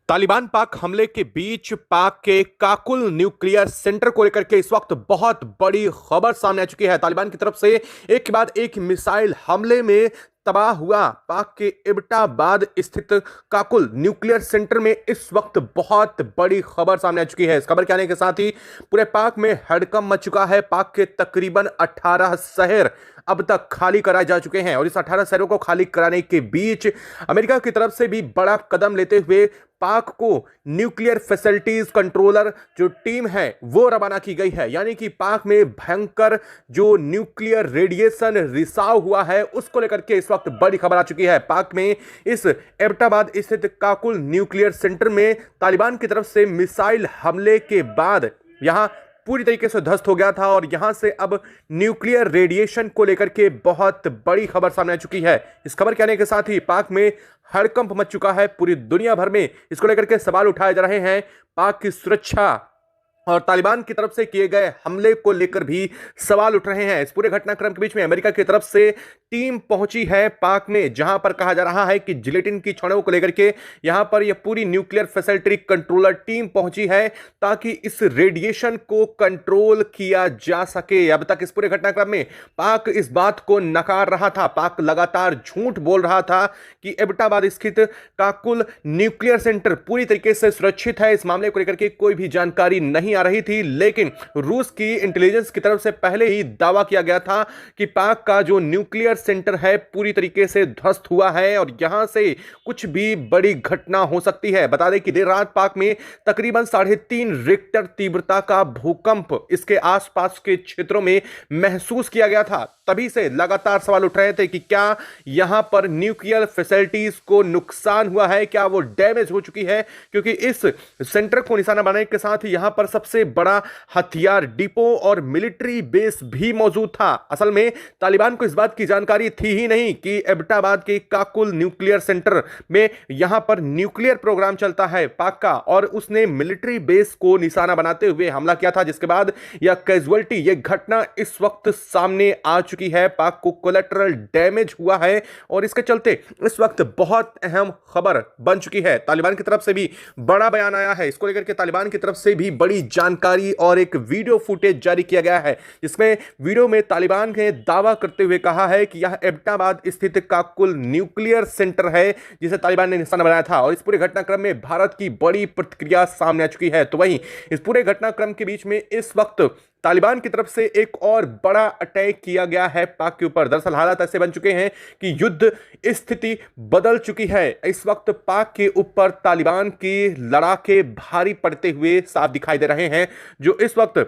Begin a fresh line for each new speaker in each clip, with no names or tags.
तालिबान पाक हमले के बीच पाक के काकुल न्यूक्लियर सेंटर को लेकर के इस वक्त बहुत बड़ी खबर सामने आ चुकी है। तालिबान की तरफ से एक के बाद एक मिसाइल हमले में तबाह हुआ पाक के एबटाबाद स्थित काकुल न्यूक्लियर सेंटर में इस वक्त बहुत बड़ी खबर सामने आ चुकी है। इस खबर के आने के साथ ही पूरे पाक में हड़कंप मच चुका है। पाक के तकरीबन 18 शहर अब तक खाली कराए जा चुके हैं और इस 18 शहरों को खाली कराने के बीच अमेरिका की तरफ से भी बड़ा कदम लेते हुए पाक को न्यूक्लियर फैसिलिटीज कंट्रोलर जो टीम है वो रवाना की गई है। यानी कि पाक में भयंकर जो न्यूक्लियर रेडिएशन रिसाव हुआ है उसको लेकर के इस वक्त बड़ी खबर आ चुकी है। पाक में इस एबटाबाद स्थित काकुल न्यूक्लियर सेंटर में तालिबान की तरफ से मिसाइल हमले के बाद यहां पूरी तरीके से ध्वस्त हो गया था और यहां से अब न्यूक्लियर रेडिएशन को लेकर के बहुत बड़ी खबर सामने आ चुकी है। इस खबर के आने के साथ ही पाक में हड़कंप मच चुका है। पूरी दुनिया भर में इसको लेकर के सवाल उठाए जा रहे हैं। पाक की सुरक्षा और तालिबान की तरफ से किए गए हमले को लेकर भी सवाल उठ रहे हैं। इस पूरे घटनाक्रम के बीच में अमेरिका की तरफ से टीम पहुंची है पाक में, जहां पर कहा जा रहा है कि जिलेटिन की छड़ों को लेकर के यहां पर यह पूरी न्यूक्लियर फैसिलिटी कंट्रोलर टीम पहुंची है ताकि इस रेडिएशन को कंट्रोल किया जा सके। अब तक इस पूरे घटनाक्रम में पाक इस बात को नकार रहा था। पाक लगातार झूठ बोल रहा था कि एबटाबाद स्थित काकुल न्यूक्लियर सेंटर पूरी तरीके से सुरक्षित है। इस मामले को लेकर के कोई भी जानकारी नहीं आ रही थी, लेकिन रूस की इंटेलिजेंस की तरफ से पहले ही दावा किया गया था कि पाक का जो न्यूक्लियर सेंटर है पूरी तरीके से ध्वस्त हुआ है और यहां से कुछ भी बड़ी घटना हो सकती है। बता दें कि देर रात पाक में तकरीबन 3.5 रिक्टर तीव्रता का भूकंप इसके आसपास के क्षेत्रों में महसूस किया गया था। तभी से लगातार सवाल उठ रहे थे कि क्या यहां पर न्यूक्लियर फैसिलिटीज को नुकसान हुआ है, क्या वो डैमेज हो चुकी है, क्योंकि इस सेंटर को निशाना बनाने के साथ ही यहां पर सबसे बड़ा हथियार डिपो और मिलिट्री बेस भी मौजूद था। असल में तालिबान को इस बात की जानकारी थी ही नहीं कि एबटाबाद के काकुल न्यूक्लियर सेंटर में यहां पर न्यूक्लियर प्रोग्राम चलता है पाक का, और उसने मिलिट्री बेस को निशाना बनाते हुए हमला किया था, जिसके बाद यह कैजुअलिटी, यह घटना इस वक्त सामने आ चुकी है। पाक को कोलैटरल डैमेज हुआ है और इसके चलते इस वक्त बहुत अहम खबर बन चुकी है। तालिबान की तरफ से भी बड़ा बयान आया है। इसको लेकर के तालिबान की तरफ से भी बड़ी जानकारी और एक वीडियो फुटेज जारी किया गया है, जिसमें वीडियो में तालिबान ने दावा करते हुए कहा है कि यह एबटाबाद स्थित काकुल न्यूक्लियर सेंटर है जिसे तालिबान ने निशाना बनाया था। और इस पूरे घटनाक्रम में भारत की बड़ी प्रतिक्रिया सामने आ चुकी है। तो वहीं इस पूरे घटनाक्रम के बीच में इस वक्त तालिबान की तरफ से एक और बड़ा अटैक किया गया है पाक के ऊपर। दरअसल हालात ऐसे बन चुके हैं कि युद्ध स्थिति बदल चुकी है। इस वक्त पाक के ऊपर तालिबान की लड़ाके भारी पड़ते हुए साफ दिखाई दे रहे हैं। जो इस वक्त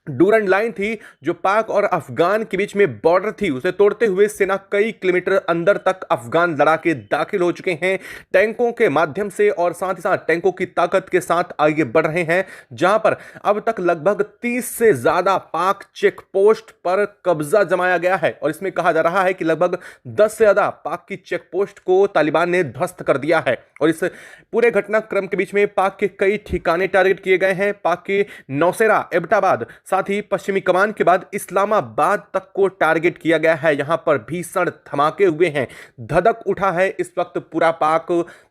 डूरन लाइन थी जो पाक और अफगान के बीच में बॉर्डर थी, उसे तोड़ते हुए सेना कई किलोमीटर अंदर तक अफगान लड़ाके दाखिल हो चुके हैं टैंकों के माध्यम से, और साथ ही साथ टैंकों की ताकत के साथ आगे बढ़ रहे हैं, जहां पर अब तक लगभग 30 से ज्यादा पाक चेक पोस्ट पर कब्जा जमाया गया है। और इसमें कहा जा रहा है कि लगभग 10 से ज्यादा पाक की चेक पोस्ट को तालिबान ने ध्वस्त कर दिया है। और इस पूरे घटनाक्रम के बीच में पाक के कई ठिकाने टारगेट किए गए हैं। पाक के नौशेरा, एबटाबाद, साथ ही पश्चिमी कमान के बाद इस्लामाबाद तक को टारगेट किया गया है। यहां पर भीषण धमाके हुए हैं, धधक उठा है इस वक्त पूरा पाक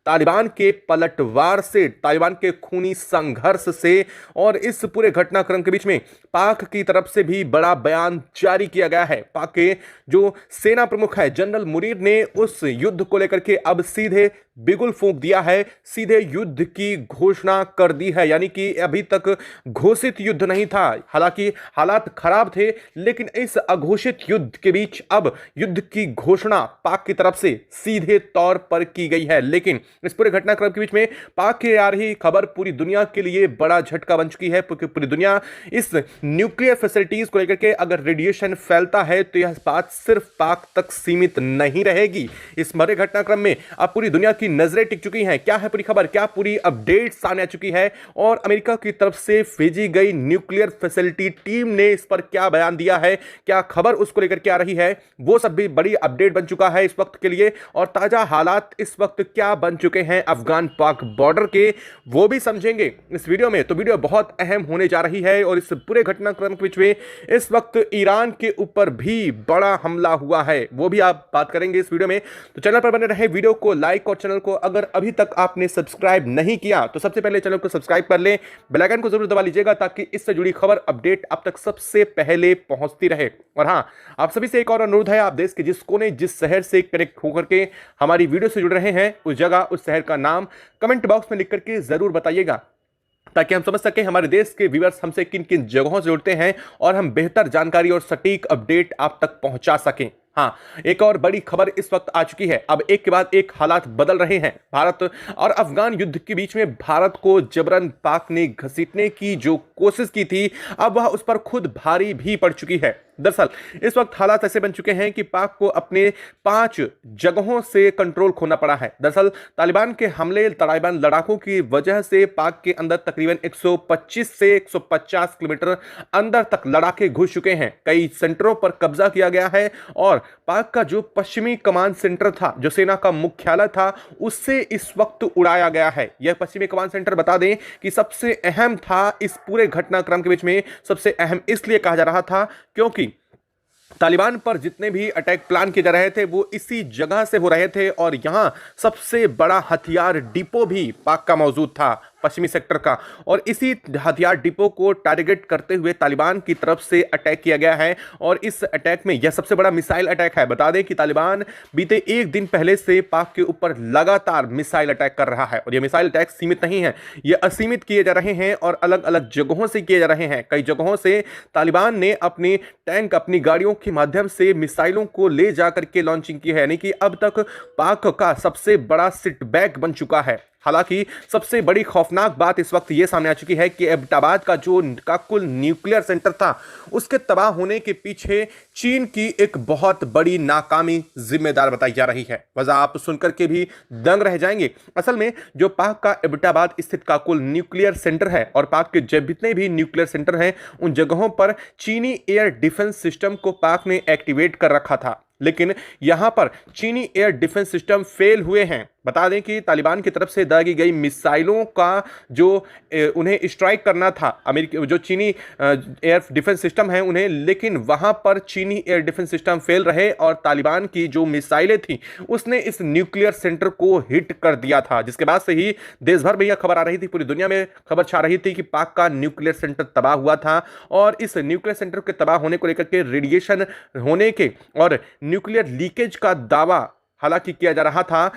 तालिबान के पलटवार से, तालिबान के खूनी संघर्ष से। और इस पूरे घटनाक्रम के बीच में पाक की तरफ से भी बड़ा बयान जारी किया गया है। पाक के जो सेना प्रमुख है जनरल मुनीर ने उस युद्ध को लेकर के अब सीधे बिगुल फूंक दिया है, सीधे युद्ध की घोषणा कर दी है। यानी कि अभी तक घोषित युद्ध नहीं था, हालांकि हालात खराब थे, लेकिन इस अघोषित युद्ध के बीच अब युद्ध की घोषणा पाक की तरफ से सीधे तौर पर की गई है। लेकिन इस पूरे घटनाक्रम के बीच में पाक की आ रही खबर पूरी दुनिया के लिए बड़ा झटका बन चुकी है, क्योंकि पूरी दुनिया इस न्यूक्लियर फैसिलिटीज को लेकर के अगर रेडिएशन फैलता है तो यह बात सिर्फ पाक तक सीमित नहीं रहेगी। इस बड़े घटनाक्रम में अब पूरी दुनिया की नजरें टिक चुकी हैं। क्या है पूरी खबर, क्या पूरी अपडेट सामने आ चुकी है, और अमेरिका की तरफ से भेजी गई न्यूक्लियर फैसिलिटी सिक्योरिटी टीम ने इस पर क्या बयान दिया है, क्या खबर उसको लेकर के आ रही है, वो सब भी बड़ी अपडेट बन चुका है इस वक्त के लिए। और ताजा हालात इस वक्त क्या बन चुके हैं अफगान पाक बॉर्डर के, वो भी समझेंगे इस वीडियो में। तो वीडियो बहुत अहम होने जा रही है और इस पूरे घटनाक्रम के बीच में इस वक्त ईरान के ऊपर भी बड़ा हमला हुआ है, वो भी आप बात करेंगे इस वीडियो में। तो चैनल पर बने रहे, वीडियो को लाइक और चैनल को अगर अभी तक आपने सब्सक्राइब नहीं किया तो सबसे पहले चैनल को सब्सक्राइब कर लें, बेल आइकन को जरूर दबा लीजिएगा ताकि इससे जुड़ी खबर अपडेट आप तक सबसे पहले पहुंचती रहे। और हां, आप सभी से एक और अनुरोध है, आप देश के जिस कोने जिस शहर से कनेक्ट होकर के हमारी वीडियो से जुड़ रहे हैं उस जगह उस शहर का नाम कमेंट बॉक्स में लिख करके जरूर बताइएगा ताकि हम समझ सकें हमारे देश के व्यूअर्स हमसे किन किन जगहों से जुड़ते हैं और हम बेहतर जानकारी और सटीक अपडेट आप तक पहुंचा सकें। हाँ, एक और बड़ी खबर इस वक्त आ चुकी है। अब एक के बाद एक हालात बदल रहे हैं। भारत और अफगान युद्ध के बीच में भारत को जबरन पाक ने घसीटने की जो कोशिश की थी, अब वह उस पर खुद भारी भी पड़ चुकी है। दरअसल इस वक्त हालात ऐसे बन चुके हैं कि पाक को अपने 5 जगहों से कंट्रोल खोना पड़ा है। दरअसल तालिबान के हमले, तालिबान लड़ाकों की वजह से पाक के अंदर तकरीबन 125 से 150 किलोमीटर अंदर तक लड़ाके घुस चुके हैं। कई सेंटरों पर कब्जा किया गया है और पाक का जो पश्चिमी कमांड सेंटर था, जो सेना का मुख्यालय था, उससे इस वक्त उड़ाया गया है। यह पश्चिमी कमांड सेंटर बता दें कि सबसे अहम था इस पूरे घटनाक्रम के बीच में। सबसे अहम इसलिए कहा जा रहा था क्योंकि तालिबान पर जितने भी अटैक प्लान किए जा रहे थे वो इसी जगह से हो रहे थे और यहां सबसे बड़ा हथियार डिपो भी पाक का मौजूद था, पश्चिमी सेक्टर का। और इसी हथियार डिपो को टारगेट करते हुए तालिबान की तरफ से अटैक किया गया है और इस अटैक में यह सबसे बड़ा मिसाइल अटैक है। बता दें कि तालिबान बीते एक दिन पहले से पाक के ऊपर लगातार मिसाइल अटैक कर रहा है और यह मिसाइल अटैक सीमित नहीं है, यह असीमित किए जा रहे हैं और अलग अलग जगहों से किए जा रहे हैं। कई जगहों से तालिबान ने अपने टैंक, अपनी गाड़ियों के माध्यम से मिसाइलों को ले जाकर के लॉन्चिंग की है, यानी कि अब तक पाक का सबसे बड़ा सिटबैक बन चुका है। हालांकि सबसे बड़ी खौफनाक बात इस वक्त यह सामने आ चुकी है कि एबटाबाद का जो कुल न्यूक्लियर सेंटर था उसके तबाह होने के पीछे चीन की एक बहुत बड़ी नाकामी जिम्मेदार बताई जा रही है। वजह आप सुनकर के भी दंग रह जाएंगे। असल में जो पाक का एबटाबाद स्थित काकुल न्यूक्लियर सेंटर है और पाक के जितने भी न्यूक्लियर सेंटर हैं उन जगहों पर चीनी एयर डिफेंस सिस्टम को पाक ने एक्टिवेट कर रखा था, लेकिन यहां पर चीनी एयर डिफेंस सिस्टम फेल हुए हैं। बता दें कि तालिबान की तरफ से दागी गई मिसाइलों का जो उन्हें स्ट्राइक करना था अमेरिकी जो चीनी एयर डिफेंस सिस्टम है उन्हें, लेकिन वहां पर चीनी एयर डिफेंस सिस्टम फेल रहे और तालिबान की जो मिसाइलें थी उसने इस न्यूक्लियर सेंटर को हिट कर दिया था, जिसके बाद से ही देश भर में यह खबर आ रही थी, पूरी दुनिया में खबर छा रही थी कि पाक का न्यूक्लियर सेंटर तबाह हुआ था। और इस न्यूक्लियर सेंटर के तबाह होने को लेकर के रेडिएशन होने के और न्यूक्लियर लीकेज का दावा हालांकि किया जा रहा था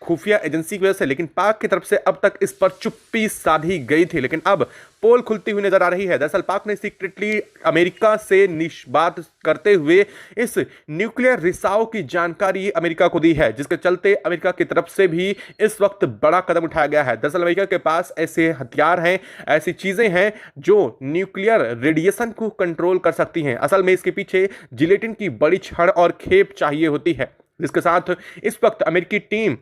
खुफिया एजेंसी की वजह से, लेकिन पाक की तरफ से अब तक इस पर चुप्पी साधी गई थी। लेकिन अब पोल खुलती हुई नजर आ रही है। दरअसल पाक ने सीक्रेटली अमेरिका से बात करते हुए इस न्यूक्लियर रिसाव की जानकारी अमेरिका को दी है, जिसके चलते अमेरिका की तरफ से भी इस वक्त बड़ा कदम उठाया गया है। दरअसल अमेरिका के पास ऐसे हथियार हैं, ऐसी चीजें हैं जो न्यूक्लियर रेडिएशन को कंट्रोल कर सकती हैं। असल में इसके पीछे जिलेटिन की बड़ी छड़ और खेप चाहिए होती है, जिसके साथ इस वक्त अमेरिकी टीम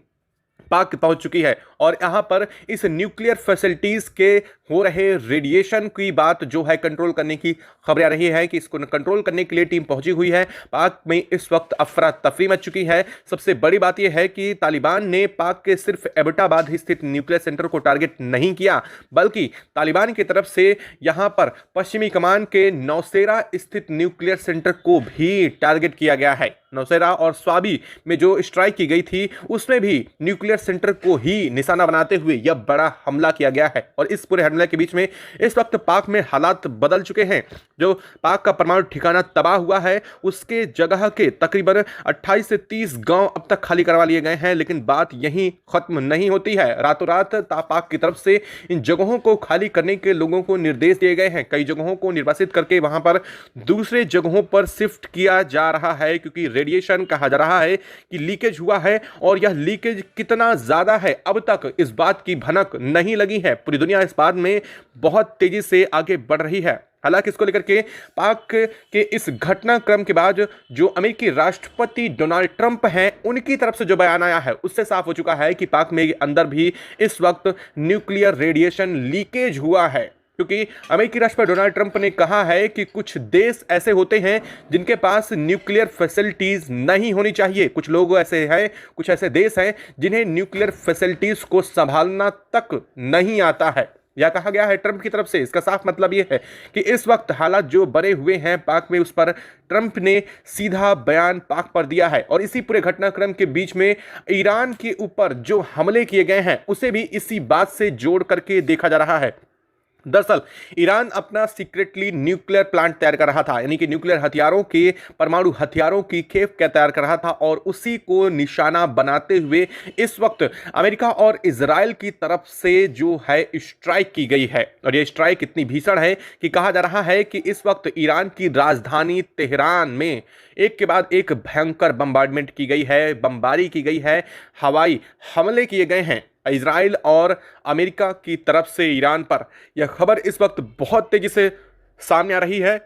पाक पहुंच चुकी है और यहां पर इस न्यूक्लियर फैसिलिटीज के हो रहे रेडिएशन की बात जो है कंट्रोल करने की खबर आ रही है कि इसको कंट्रोल करने के लिए टीम पहुंची हुई है। पाक में इस वक्त अफरा तफरी मच चुकी है। सबसे बड़ी बात यह है कि तालिबान ने पाक के सिर्फ एबटाबाद स्थित न्यूक्लियर सेंटर को टारगेट नहीं किया, बल्कि तालिबान की तरफ से यहां पर पश्चिमी कमान के नौशेरा स्थित न्यूक्लियर सेंटर को भी टारगेट किया गया है। नौशेरा और स्वाबी में जो स्ट्राइक की गई थी उसमें भी न्यूक्लियर सेंटर को ही निशाना बनाते हुए यह बड़ा हमला किया गया है। और इस पूरे हमले के बीच में इस वक्त पाक में हालात बदल चुके हैं। जो पाक का परमाणु ठिकाना तबाह हुआ है उसके जगह के तकरीबन 28 से 30 गांव अब तक खाली करवा लिए गए हैं, लेकिन बात यहीं खत्म नहीं होती है। रातों रात पाक की तरफ से इन जगहों को खाली करने के लोगों को निर्देश दिए गए हैं। कई जगहों को निर्वासित करके वहां पर दूसरे जगहों पर शिफ्ट किया जा रहा है, क्योंकि रेडिएशन कहा जा रहा है कि लीकेज हुआ है और यह लीकेज कितना ज्यादा है अब तक इस बात की भनक नहीं लगी है। पूरी दुनिया इस बात में बहुत तेजी से आगे बढ़ रही है। हालांकि इसको लेकर के पाक के इस घटनाक्रम के बाद जो अमेरिकी राष्ट्रपति डोनाल्ड ट्रंप हैं उनकी तरफ से जो बयान आया है उससे साफ हो चुका है कि पाक में अंदर भी इस वक्त न्यूक्लियर रेडिएशन लीकेज हुआ है। क्योंकि अमेरिकी राष्ट्रपति डोनाल्ड ट्रंप ने कहा है कि कुछ देश ऐसे होते हैं जिनके पास न्यूक्लियर फैसिलिटीज नहीं होनी चाहिए। कुछ लोग ऐसे हैं, कुछ ऐसे देश हैं जिन्हें न्यूक्लियर फैसिलिटीज को संभालना तक नहीं आता है। यह कहा गया है ट्रंप की तरफ से। इसका साफ मतलब यह है कि इस वक्त हालात जो बने हुए हैं पाक में, उस पर ट्रंप ने सीधा बयान पाक पर दिया है। और इसी पूरे घटनाक्रम के बीच में ईरान के ऊपर जो हमले किए गए हैं उसे भी इसी बात से जोड़ करके देखा जा रहा है। दरअसल ईरान अपना सीक्रेटली न्यूक्लियर प्लांट तैयार कर रहा था, यानी कि न्यूक्लियर हथियारों के, परमाणु हथियारों की खेप क्या तैयार कर रहा था, और उसी को निशाना बनाते हुए इस वक्त अमेरिका और इजराइल की तरफ से जो है स्ट्राइक की गई है। और यह स्ट्राइक इतनी भीषण है कि कहा जा रहा है कि इस वक्त ईरान की राजधानी तेहरान में एक के बाद एक भयंकर बम्बार्डमेंट की गई है, बमबारी की गई है, हवाई हमले किए गए हैं इजराइल और अमेरिका की तरफ से ईरान पर। यह खबर इस वक्त बहुत तेजी से सामने आ रही है।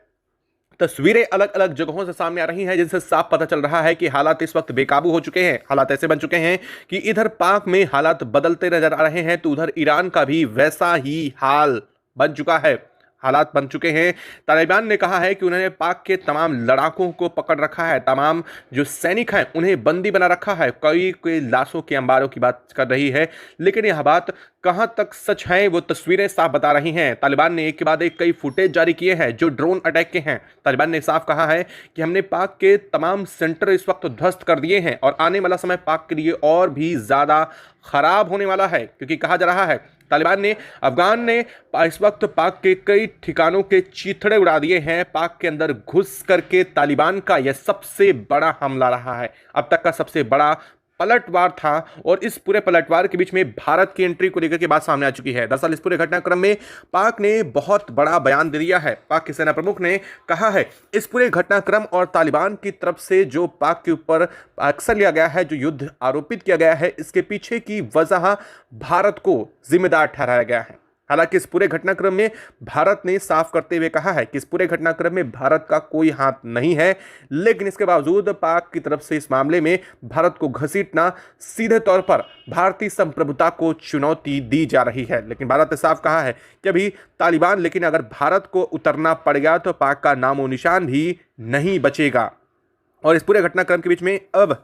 तस्वीरें अलग अलग जगहों से सामने आ रही हैं, जिनसे साफ पता चल रहा है कि हालात इस वक्त बेकाबू हो चुके हैं। हालात ऐसे बन चुके हैं कि इधर पाक में हालात बदलते नजर आ रहे हैं तो उधर ईरान का भी वैसा ही हाल बन चुका है, हालात बन चुके हैं। तालिबान ने कहा है कि उन्होंने पाक के तमाम लड़ाकों को पकड़ रखा है, तमाम जो सैनिक हैं उन्हें बंदी बना रखा है। कई लाशों के अंबारों की बात कर रही है, लेकिन यह बात कहां तक सच है वो तस्वीरें साफ बता रही हैं। तालिबान ने एक के बाद एक कई फुटेज जारी किए हैं जो ड्रोन अटैक के हैं। तालिबान ने साफ कहा है कि हमने पाक के तमाम सेंटर इस वक्त ध्वस्त कर दिए हैं और आने वाला समय पाक के लिए और भी ज़्यादा खराब होने वाला है, क्योंकि कहा जा रहा है तालिबान ने, अफगान ने इस वक्त पाक के कई ठिकानों के चीथड़े उड़ा दिए हैं। पाक के अंदर घुस करके तालिबान का यह सबसे बड़ा हमला रहा है, अब तक का सबसे बड़ा पलटवार था। और इस पूरे पलटवार के बीच में भारत की एंट्री को लेकर के बात सामने आ चुकी है। दरअसल इस पूरे घटनाक्रम में पाक ने बहुत बड़ा बयान दे दिया है। पाक के सेना प्रमुख ने कहा है इस पूरे घटनाक्रम और तालिबान की तरफ से जो पाक के ऊपर एक्शन लिया गया है, जो युद्ध आरोपित किया गया है, इसके पीछे की वजह भारत को जिम्मेदार ठहराया गया है। हालांकि इस पूरे घटनाक्रम में भारत ने साफ करते हुए कहा है कि इस पूरे घटनाक्रम में भारत का कोई हाथ नहीं है, लेकिन इसके बावजूद पाक की तरफ से इस मामले में भारत को घसीटना सीधे तौर पर भारतीय संप्रभुता को चुनौती दी जा रही है। लेकिन भारत ने साफ कहा है कि अभी तालिबान, लेकिन अगर भारत को उतरना पड़ गया तो पाक का नामो निशान भी नहीं बचेगा। और इस पूरे घटनाक्रम के बीच में अब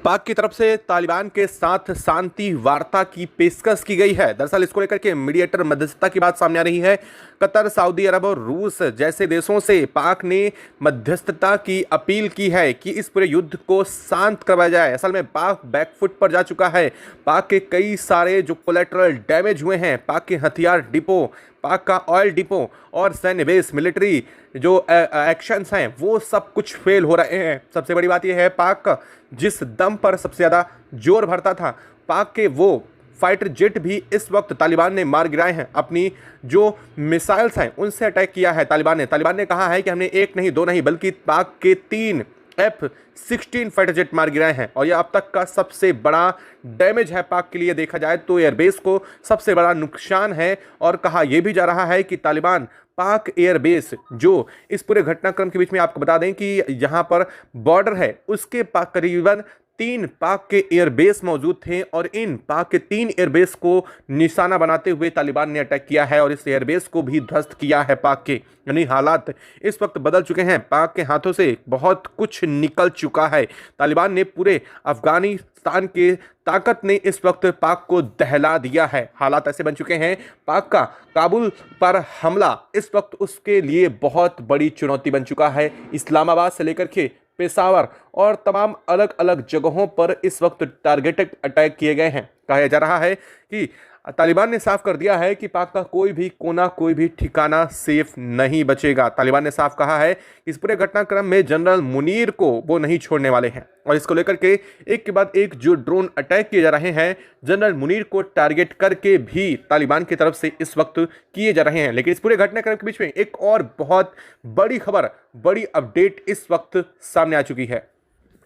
पाक की तरफ से तालिबान के साथ शांति वार्ता की पेशकश की गई है। दरअसल इसको लेकर के मीडिएटर मध्यस्थता की बात सामने आ रही है। कतर, सऊदी अरब और रूस जैसे देशों से पाक ने मध्यस्थता की अपील की है कि इस पूरे युद्ध को शांत करवाया जाए। असल में पाक बैकफुट पर जा चुका है। पाक के कई सारे जो कोलेटरल डैमेज हुए हैं, पाक के हथियार डिपो, पाक का ऑयल डिपो और सैन्य बेस, मिलिट्री जो एक्शंस हैं वो सब कुछ फेल हो रहे हैं। सबसे बड़ी बात यह है, पाक जिस दम पर सबसे ज़्यादा जोर भरता था, पाक के वो फाइटर जेट भी इस वक्त तालिबान ने मार गिराए हैं। अपनी जो मिसाइल्स हैं उनसे अटैक किया है तालिबान ने कहा है कि हमने एक नहीं, दो नहीं, बल्कि पाक के 3 F-16 फाइटर जेट मार गिराए हैं। और यह अब तक का सबसे बड़ा डैमेज है पाक के लिए। देखा जाए तो एयरबेस को सबसे बड़ा नुकसान है। और कहा यह भी जा रहा है कि तालिबान पाक एयरबेस, जो इस पूरे घटनाक्रम के बीच में आपको बता दें कि यहाँ पर बॉर्डर है, उसके पास करीबन 3 पाक के एयरबेस मौजूद थे और इन पाक के 3 एयरबेस को निशाना बनाते हुए तालिबान ने अटैक किया है और इस एयरबेस को भी ध्वस्त किया है पाक के। यानी हालात इस वक्त बदल चुके हैं। पाक के हाथों से बहुत कुछ निकल चुका है। तालिबान ने पूरे अफगानिस्तान के ताकत ने इस वक्त पाक को दहला दिया है। हालात ऐसे बन चुके हैं, पाक का काबुल पर हमला इस वक्त उसके लिए बहुत बड़ी चुनौती बन चुका है। इस्लामाबाद से लेकर के पेशावर और तमाम अलग अलग जगहों पर इस वक्त टारगेटेड अटैक किए गए हैं। कहा जा रहा है कि तालिबान ने साफ कर दिया है कि पाक का कोई भी कोना, कोई भी ठिकाना सेफ नहीं बचेगा। तालिबान ने साफ कहा है कि इस पूरे घटनाक्रम में जनरल मुनीर को वो नहीं छोड़ने वाले हैं। और इसको लेकर के एक के बाद एक जो ड्रोन अटैक किए जा रहे हैं, जनरल मुनीर को टारगेट करके भी तालिबान की तरफ से इस वक्त किए जा रहे हैं। लेकिन इस पूरे घटनाक्रम के बीच में एक और बहुत बड़ी खबर, बड़ी अपडेट इस वक्त सामने आ चुकी है।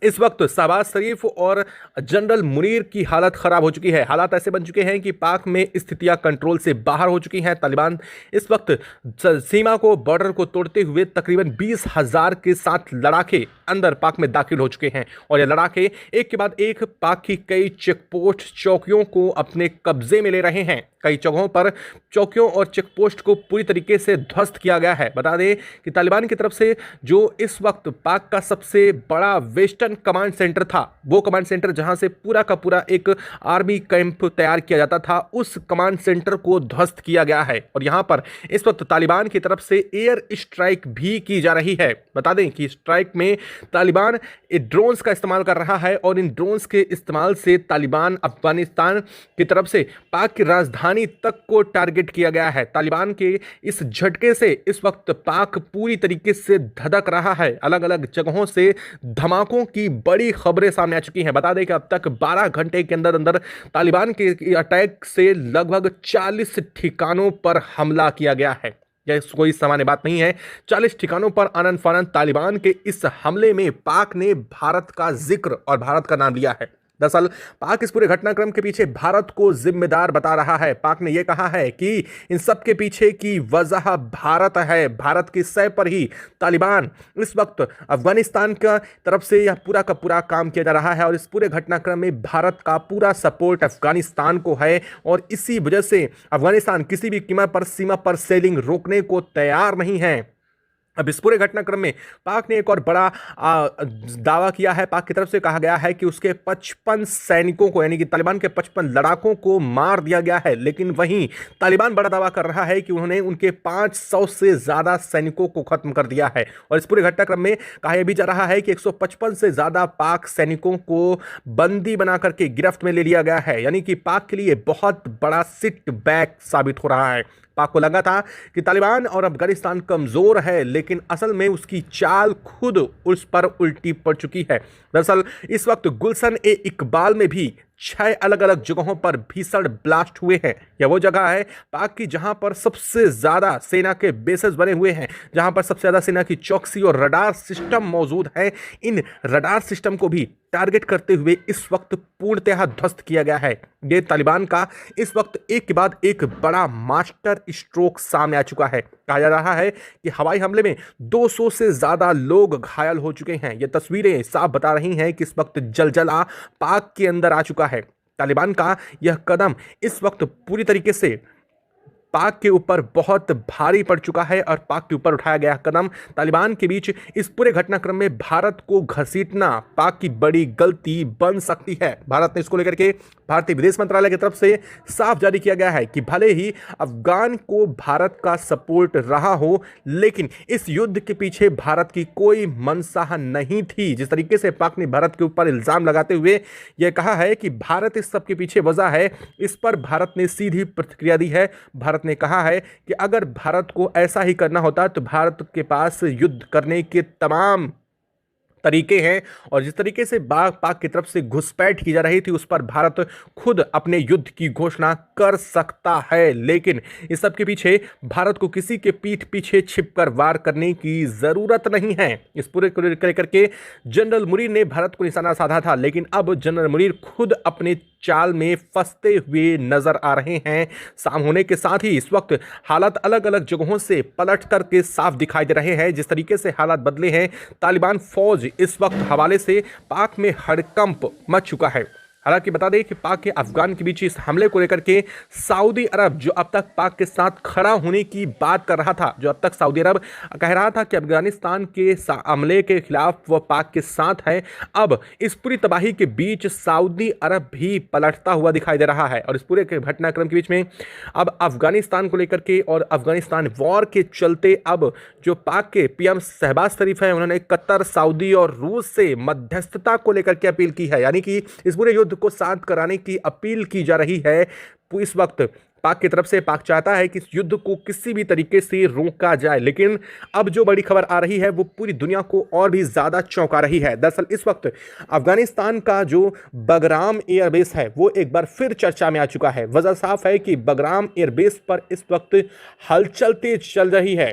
इस वक्त शहबाज शरीफ और जनरल मुनीर की हालत खराब हो चुकी है। हालात ऐसे बन चुके हैं कि पाक में स्थितियां कंट्रोल से बाहर हो चुकी हैं। तालिबान इस वक्त सीमा को, बॉर्डर को तोड़ते हुए तकरीबन 20,000 के साथ लड़ाके अंदर पाक में दाखिल हो चुके हैं और ये लड़ाके एक के बाद एक पाक की कई चेकपोस्ट, चौकियों को अपने कब्जे में ले रहे हैं। कई जगहों पर चौकियों और चेकपोस्ट को पूरी तरीके से ध्वस्त किया गया है। बता दें कि तालिबान की तरफ से जो इस वक्त पाक का सबसे बड़ा वेस्टर्न कमांड सेंटर था, वो कमांड सेंटर जहां से पूरा का पूरा एक आर्मी कैंप तैयार किया जाता था, उस कमांड सेंटर को ध्वस्त किया गया है और यहां पर इस वक्त तालिबान की तरफ से एयर स्ट्राइक भी की जा रही है। बता दें कि स्ट्राइक में तालिबान ड्रोन्स का इस्तेमाल कर रहा है और इन ड्रोन्स के इस्तेमाल से तालिबान अफगानिस्तान की तरफ से पाक की राजधानी तक को टारगेट किया गया है। तालिबान के इस झटके से इस वक्त पाक पूरी तरीके से धधक रहा है। अलग अलग जगहों से धमाकों की बड़ी खबरें सामने आ चुकी हैं। बता दें कि अब तक 12 घंटे के अंदर अंदर तालिबान के अटैक से लगभग 40 ठिकानों पर हमला किया गया है। यह कोई सामान्य बात नहीं है। 40 ठिकानों पर आनन फानन तालिबान के इस हमले में पाक ने भारत का जिक्र और भारत का नाम लिया है। दरअसल पाक इस पूरे घटनाक्रम के पीछे भारत को जिम्मेदार बता रहा है। पाक ने यह कहा है कि इन सब के पीछे की वजह भारत है। भारत की सह पर ही तालिबान इस वक्त अफगानिस्तान की तरफ से यह पूरा का पूरा काम किया जा रहा है और इस पूरे घटनाक्रम में भारत का पूरा सपोर्ट अफगानिस्तान को है और इसी वजह से अफगानिस्तान किसी भी कीमत पर सीमा पर सेलिंग रोकने को तैयार नहीं है। अब इस पूरे घटनाक्रम में पाक ने एक और बड़ा दावा किया है। पाक की तरफ से कहा गया है कि उसके 55 सैनिकों को, यानी कि तालिबान के 55 लड़ाकों को मार दिया गया है। लेकिन वहीं तालिबान बड़ा दावा कर रहा है कि उन्होंने उनके 500 से ज्यादा सैनिकों को खत्म कर दिया है और इस पूरे घटनाक्रम में कहा यह भी जा रहा है कि 155 से ज्यादा पाक सैनिकों को बंदी बना करके गिरफ्त में ले लिया गया है। यानी कि पाक के लिए बहुत बड़ा सिट बैक साबित हो रहा है। पाक को लगा था कि तालिबान और अफगानिस्तान कमजोर है, लेकिन असल में उसकी चाल खुद उस पर उल्टी पड़ चुकी है। दरअसल इस वक्त गुलशन ए इकबाल में भी 6 अलग अलग जगहों पर भीषण ब्लास्ट हुए हैं। यह वो जगह है पाक की जहां पर सबसे ज्यादा सेना के बेसेस बने हुए हैं, जहां पर सबसे ज्यादा सेना की चौकसी और रडार सिस्टम मौजूद है। इन रडार सिस्टम को भी टारगेट करते हुए इस वक्त पूर्णतः ध्वस्त किया गया है। ये तालिबान का इस वक्त एक के बाद एक बड़ा मास्टर स्ट्रोक सामने आ चुका है। कहा जा रहा है कि हवाई हमले में 200 से ज्यादा लोग घायल हो चुके हैं। ये तस्वीरें साफ बता रही हैं कि इस वक्त जलजला पाक के अंदर आ चुका है। तालिबान का यह कदम इस वक्त पूरी तरीके से पाक के ऊपर बहुत भारी पड़ चुका है और पाक के ऊपर उठाया गया कदम तालिबान के बीच इस पूरे घटनाक्रम में भारत को घसीटना पाक की बड़ी गलती बन सकती है। भारत ने इसको लेकर के भारतीय विदेश मंत्रालय की तरफ से साफ जारी किया गया है कि भले ही अफगान को भारत का सपोर्ट रहा हो, लेकिन इस युद्ध के पीछे भारत की कोई मंशा नहीं थी। जिस तरीके से पाक ने भारत के ऊपर इल्जाम लगाते हुए यह कहा है कि भारत इस सब के पीछे वजह है, इस पर भारत ने सीधी प्रतिक्रिया दी है। भारत ने कहा है कि अगर भारत को ऐसा ही करना होता तो भारत के पास युद्ध करने के तमाम तरीके हैं और जिस तरीके से पाक की तरफ से घुसपैठ की जा रही थी उस पर भारत खुद अपने युद्ध की घोषणा कर सकता है। लेकिन इस सब के पीछे भारत को किसी के पीठ पीछे छिपकर वार करने की जरूरत नहीं है। इस पूरे को लेकर के जनरल मुनीर ने भारत को निशाना साधा था, लेकिन अब जनरल मुनीर खुद अपने चाल में फंसते हुए नजर आ रहे हैं। शाम होने के साथ ही इस वक्त हालात अलग अलग जगहों से पलट करके साफ दिखाई दे रहे हैं। जिस तरीके से हालात बदले हैं, तालिबान फौज इस वक्त हवाले से पाक में हड़कंप मच चुका है। हालांकि बता दें कि पाक के अफगान के बीच इस हमले को लेकर के सऊदी अरब, जो अब तक पाक के साथ खड़ा होने की बात कर रहा था, जो अब तक सऊदी अरब कह रहा था कि अफगानिस्तान के हमले के खिलाफ वह पाक के साथ है, अब इस पूरी तबाही के बीच सऊदी अरब भी पलटता हुआ दिखाई दे रहा है। और इस पूरे घटनाक्रम के बीच में अब अफगानिस्तान को लेकर के और अफगानिस्तान वॉर के चलते अब जो पाक के पीएम शहबाज शरीफ है, उन्होंने कतर, सऊदी और रूस से मध्यस्थता को लेकर के अपील की है। यानी कि इस पूरे युद्ध को शांत कराने की अपील की जा रही है। इस वक्त पाक की तरफ से पाक चाहता है कि इस युद्ध को किसी भी तरीके से रोका जाए, लेकिन अब जो बड़ी खबर आ रही है वो पूरी दुनिया को और भी ज्यादा चौंका रही है। दरअसल इस वक्त अफगानिस्तान का जो बगराम एयरबेस है वो एक बार फिर चर्चा में आ चुका है। वजह साफ है कि बगराम एयरबेस पर इस वक्त हलचल तेज चल रही है।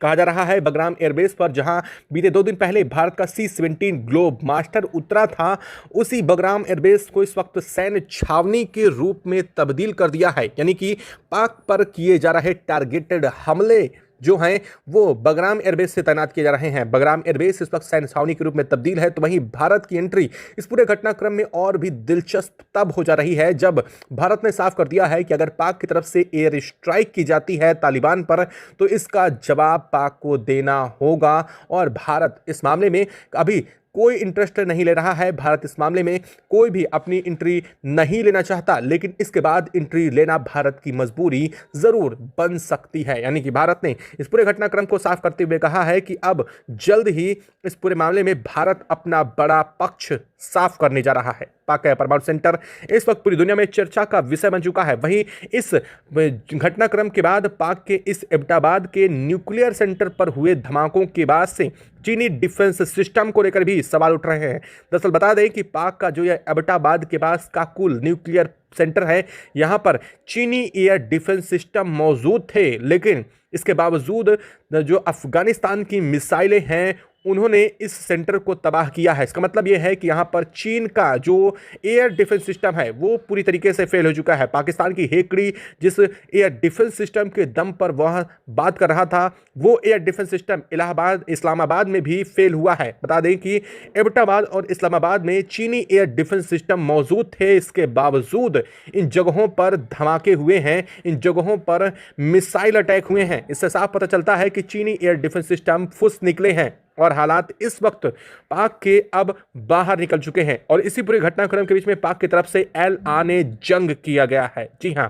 कहा जा रहा है बगराम एयरबेस पर, जहां बीते 2 दिन पहले भारत का C-17 ग्लोब मास्टर उतरा था, उसी बगराम एयरबेस को इस वक्त सैन्य छावनी के रूप में तब्दील कर दिया है। यानी कि पाक पर किए जा रहे टारगेटेड हमले जो हैं वो बगराम एयरबेस से तैनात किए जा रहे हैं। बगराम एयरबेस इस वक्त सैन्य छावनी के रूप में तब्दील है। तो वहीं भारत की एंट्री इस पूरे घटनाक्रम में और भी दिलचस्प तब हो जा रही है जब भारत ने साफ कर दिया है कि अगर पाक की तरफ से एयर स्ट्राइक की जाती है तालिबान पर तो इसका जवाब पाक को देना होगा। और भारत इस मामले में अभी कोई इंटरेस्ट नहीं ले रहा है। भारत इस मामले में कोई भी अपनी एंट्री नहीं लेना चाहता, लेकिन इसके बाद एंट्री लेना भारत की मजबूरी जरूर बन सकती है। यानी कि भारत ने इस पूरे घटनाक्रम को साफ करते हुए कहा है कि अब जल्द ही इस पूरे मामले में भारत अपना बड़ा पक्ष साफ करने जा रहा है। पाक का परमाणु सेंटर इस वक्त पूरी दुनिया में चर्चा का विषय बन चुका है। वहीं इस घटनाक्रम के बाद पाक के इस एबटाबाद के न्यूक्लियर सेंटर पर हुए धमाकों के बाद से चीनी डिफेंस सिस्टम को लेकर भी सवाल उठ रहे हैं। दरअसल बता दें कि पाक का जो यह एबटाबाद के पास काकुल न्यूक्लियर सेंटर है, यहां पर चीनी एयर डिफेंस सिस्टम मौजूद थे, लेकिन इसके बावजूद जो अफगानिस्तान की मिसाइलें हैं उन्होंने इस सेंटर को तबाह किया है। इसका मतलब यह है कि यहाँ पर चीन का जो एयर डिफेंस सिस्टम है वो पूरी तरीके से फेल हो चुका है। पाकिस्तान की हेकड़ी जिस एयर डिफेंस सिस्टम के दम पर वह बात कर रहा था, वो एयर डिफेंस सिस्टम इस्लामाबाद में भी फेल हुआ है। बता दें कि एबटाबाद और इस्लामाबाद में चीनी एयर डिफेंस सिस्टम मौजूद थे, इसके बावजूद इन जगहों पर धमाके हुए हैं, इन जगहों पर मिसाइल अटैक हुए हैं। इससे साफ पता चलता है कि चीनी एयर डिफेंस सिस्टम फुस निकले हैं और हालात इस वक्त पाक के अब बाहर निकल चुके हैं। और इसी पूरे घटनाक्रम के बीच में पाक की तरफ से ऐलान जंग किया गया है। जी हां,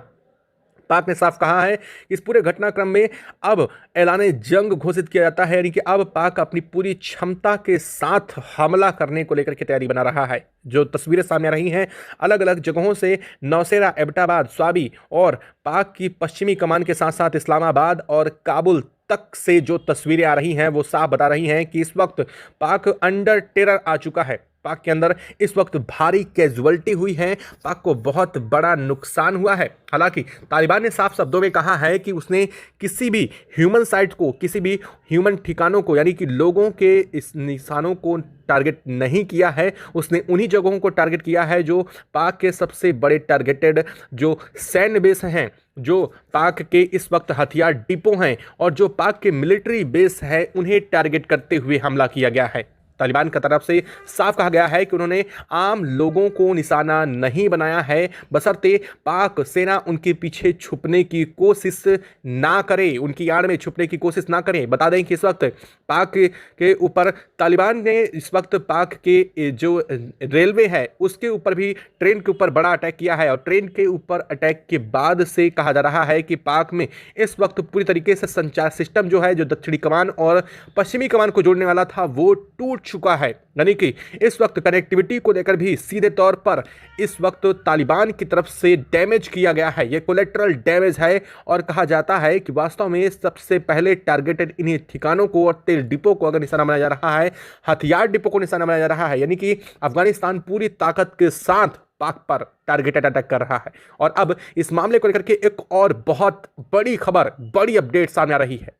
पाक ने साफ कहा है कि इस पूरे घटनाक्रम में अब ऐलान जंग घोषित किया जाता है। यानी कि अब पाक अपनी पूरी क्षमता के साथ हमला करने को लेकर के तैयारी बना रहा है। जो तस्वीरें सामने आ रही हैं अलग अलग जगहों से, नौशेरा, एबटाबाद, स्वाबी और पाक की पश्चिमी कमान के साथ साथ इस्लामाबाद और काबुल तक से जो तस्वीरें आ रही हैं वो साफ बता रही हैं कि इस वक्त पाक अंडर टेरर आ चुका है। पाक के अंदर इस वक्त भारी कैजुअल्टी हुई है, पाक को बहुत बड़ा नुकसान हुआ है। हालांकि तालिबान ने साफ शब्दों में कहा है कि उसने किसी भी ह्यूमन साइट को, किसी भी ह्यूमन ठिकानों को, यानी कि लोगों के इस निशानों को टारगेट नहीं किया है। उसने उन्हीं जगहों को टारगेट किया है जो पाक के सबसे बड़े टारगेटेड जो सैन्य बेस हैं, जो पाक के इस वक्त हथियार डिपो हैं और जो पाक के मिलिट्री बेस है, उन्हें टारगेट करते हुए हमला किया गया है। तालिबान की तरफ से साफ कहा गया है कि उन्होंने आम लोगों को निशाना नहीं बनाया है, बशर्ते पाक सेना उनके पीछे छुपने की कोशिश ना करे, उनकी आड़ में छुपने की कोशिश ना करें। बता दें कि इस वक्त पाक के ऊपर तालिबान ने इस वक्त पाक के जो रेलवे है उसके ऊपर भी, ट्रेन के ऊपर बड़ा अटैक किया है। और ट्रेन के ऊपर अटैक के बाद से कहा जा रहा है कि पाक में इस वक्त पूरी तरीके से संचार सिस्टम जो है, जो दक्षिणी कमान और पश्चिमी कमान को जोड़ने वाला था, वो टूट चुका है। यानी कि इस वक्त कनेक्टिविटी को लेकर भी सीधे तौर पर इस वक्त तालिबान की तरफ से डैमेज किया गया है। यह कोलेटरल डैमेज है और कहा जाता है कि वास्तव में सबसे पहले टारगेटेड इन्हीं ठिकानों को और तेल डिपो को अगर निशाना बनाया जा रहा है, हथियार डिपो को निशाना बनाया जा रहा है, यानी कि अफगानिस्तान पूरी ताकत के साथ पाक पर टारगेटेड अटैक कर रहा है। और अब इस मामले को लेकर के एक और बहुत बड़ी खबर, बड़ी अपडेट सामने आ रही है।